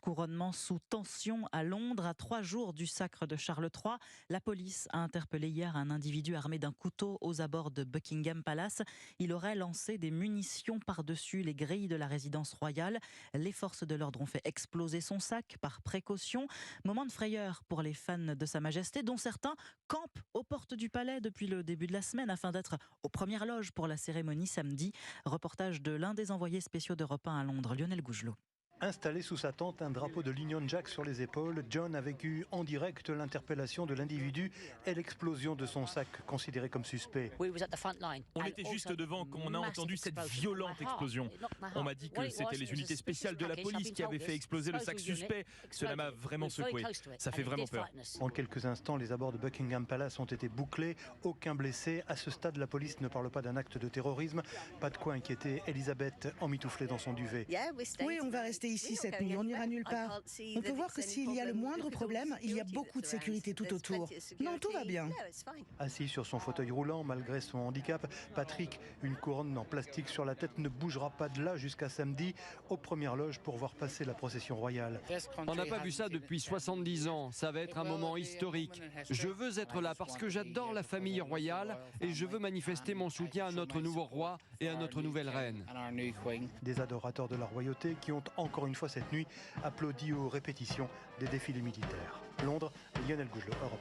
couronnement sous tension à Londres. À 3 jours du sacre de Charles III, la police a interpellé hier un individu armé d'un couteau aux abords de Buckingham Palace. Il aurait lancé des munitions par-dessus les grilles de la résidence royale. Les forces de l'ordre ont fait exploser son sac par précaution. Moment de frayeur pour les fans de Sa Majesté, dont certains campent aux portes du palais depuis le début de la semaine afin d'être aux premières loges pour la cérémonie samedi. Reportage de l'un des envoyés spéciaux d'Europe 1 à Londres, Lionel Gougelot. Installé sous sa tente, un drapeau de l'Union Jack sur les épaules, John a vécu en direct l'interpellation de l'individu et l'explosion de son sac considéré comme suspect. On était juste devant quand on a entendu cette violente explosion. On m'a dit que c'était les unités spéciales de la police qui avaient fait exploser le sac suspect. Cela m'a vraiment secoué. Ça fait vraiment peur. En quelques instants, les abords de Buckingham Palace ont été bouclés. Aucun blessé. À ce stade, la police ne parle pas d'un acte de terrorisme. Pas de quoi inquiéter Elisabeth, emmitouflée dans son duvet. Oui, on va rester ici cette nuit, on n'ira nulle part. On peut voir que s'il y a le moindre problème, il y a beaucoup de sécurité tout autour. Non, tout va bien. Assis sur son fauteuil roulant, malgré son handicap, Patrick, une couronne en plastique sur la tête, ne bougera pas de là jusqu'à samedi, aux premières loges pour voir passer la procession royale. On n'a pas vu ça depuis 70 ans, ça va être un moment historique. Je veux être là parce que j'adore la famille royale et je veux manifester mon soutien à notre nouveau roi et à notre nouvelle reine. Des adorateurs de la royauté qui ont encore une fois cette nuit applaudi aux répétitions des défilés militaires. Londres, Lionel Gougelot, Europe 1.